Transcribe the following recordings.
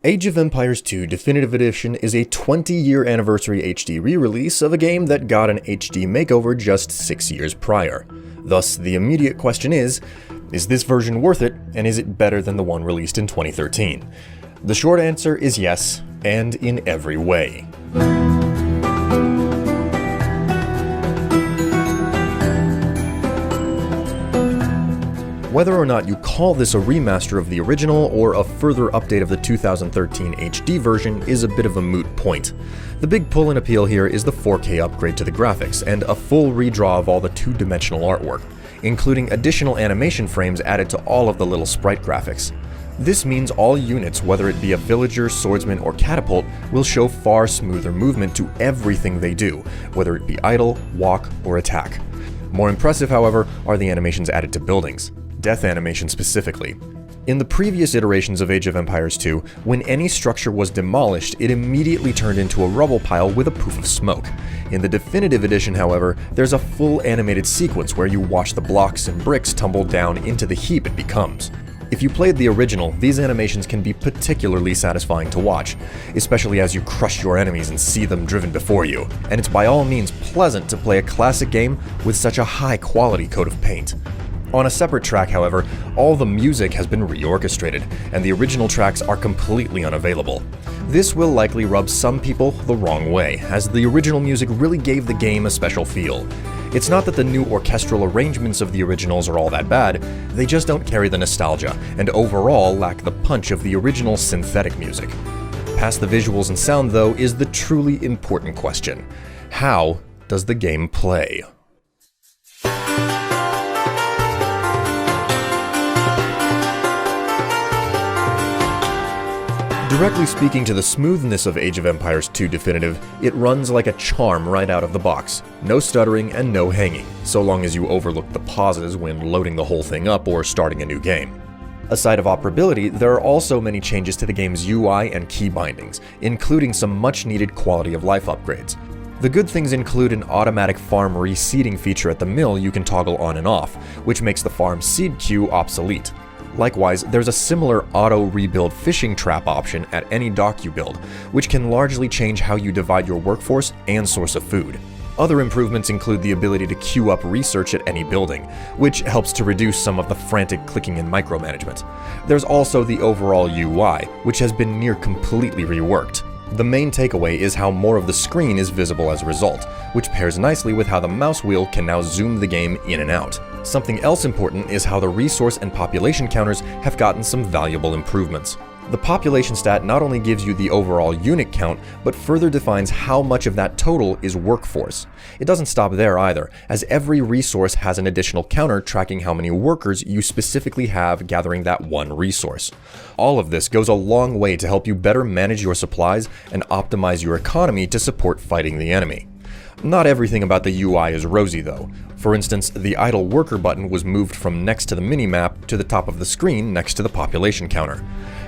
Age of Empires 2 Definitive Edition is a 20-year anniversary HD re-release of a game that got an HD makeover just 6 years prior. Thus, the immediate question is this version worth it, and is it better than the one released in 2013? The short answer is yes, and in every way. Whether or not you call this a remaster of the original or a further update of the 2013 HD version is a bit of a moot point. The big pull and appeal here is the 4K upgrade to the graphics and a full redraw of all the two-dimensional artwork, including additional animation frames added to all of the little sprite graphics. This means all units, whether it be a villager, swordsman, or catapult, will show far smoother movement to everything they do, whether it be idle, walk, or attack. More impressive, however, are the animations added to buildings. Death animation specifically. In the previous iterations of Age of Empires 2, when any structure was demolished, it immediately turned into a rubble pile with a poof of smoke. In the Definitive Edition, however, there's a full animated sequence where you watch the blocks and bricks tumble down into the heap it becomes. If you played the original, these animations can be particularly satisfying to watch, especially as you crush your enemies and see them driven before you, and it's by all means pleasant to play a classic game with such a high quality coat of paint. On a separate track, however, all the music has been reorchestrated, and the original tracks are completely unavailable. This will likely rub some people the wrong way, as the original music really gave the game a special feel. It's not that the new orchestral arrangements of the originals are all that bad, they just don't carry the nostalgia, and overall lack the punch of the original synthetic music. Past the visuals and sound, though, is the truly important question. How does the game play? Directly speaking to the smoothness of Age of Empires 2 Definitive, it runs like a charm right out of the box. No stuttering and no hanging, so long as you overlook the pauses when loading the whole thing up or starting a new game. Aside of operability, there are also many changes to the game's UI and key bindings, including some much-needed quality of life upgrades. The good things include an automatic farmerie seeding feature at the mill you can toggle on and off, which makes the farm seed queue obsolete. Likewise, there's a similar auto-rebuild fishing trap option at any dock you build, which can largely change how you divide your workforce and source of food. Other improvements include the ability to queue up research at any building, which helps to reduce some of the frantic clicking and micromanagement. There's also the overall UI, which has been near completely reworked. The main takeaway is how more of the screen is visible as a result, which pairs nicely with how the mouse wheel can now zoom the game in and out. Something else important is how the resource and population counters have gotten some valuable improvements. The population stat not only gives you the overall unit count, but further defines how much of that total is workforce. It doesn't stop there either, as every resource has an additional counter tracking how many workers you specifically have gathering that one resource. All of this goes a long way to help you better manage your supplies and optimize your economy to support fighting the enemy. Not everything about the UI is rosy though. For instance, the idle worker button was moved from next to the minimap to the top of the screen next to the population counter.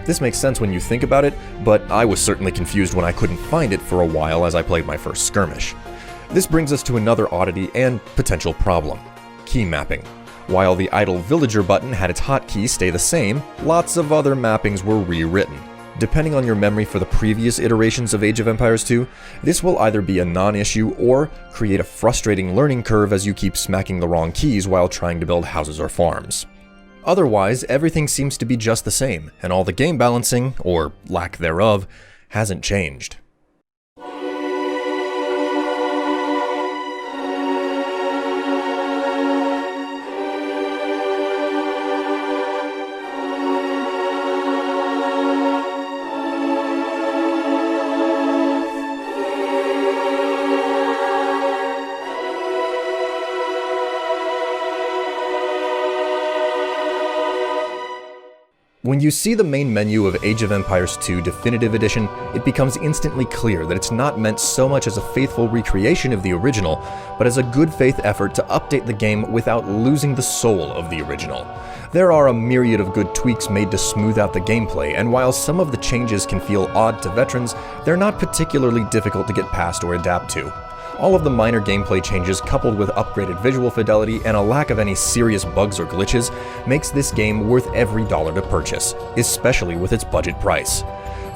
This makes sense when you think about it, but I was certainly confused when I couldn't find it for a while as I played my first skirmish. This brings us to another oddity and potential problem: key mapping. While the idle villager button had its hotkeys stay the same, lots of other mappings were rewritten. Depending on your memory for the previous iterations of Age of Empires 2, this will either be a non-issue or create a frustrating learning curve as you keep smacking the wrong keys while trying to build houses or farms. Otherwise, everything seems to be just the same, and all the game balancing, or lack thereof, hasn't changed. When you see the main menu of Age of Empires 2 Definitive Edition, it becomes instantly clear that it's not meant so much as a faithful recreation of the original, but as a good faith effort to update the game without losing the soul of the original. There are a myriad of good tweaks made to smooth out the gameplay, and while some of the changes can feel odd to veterans, they're not particularly difficult to get past or adapt to. All of the minor gameplay changes coupled with upgraded visual fidelity and a lack of any serious bugs or glitches makes this game worth every dollar to purchase, especially with its budget price.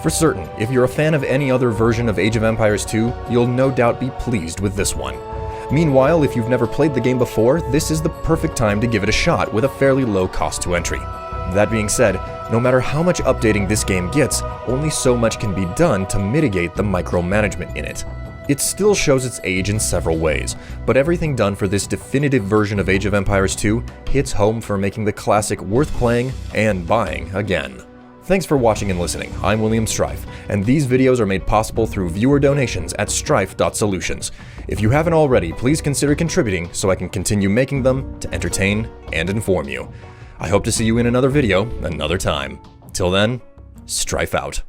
For certain, if you're a fan of any other version of Age of Empires 2, you'll no doubt be pleased with this one. Meanwhile, if you've never played the game before, this is the perfect time to give it a shot with a fairly low cost to entry. That being said, no matter how much updating this game gets, only so much can be done to mitigate the micromanagement in it. It still shows its age in several ways, but everything done for this definitive version of Age of Empires 2 hits home for making the classic worth playing and buying again. Thanks for watching and listening. I'm William Strife, and these videos are made possible through viewer donations at strife.solutions. If you haven't already, please consider contributing so I can continue making them to entertain and inform you. I hope to see you in another video another time. Till then, Strife out.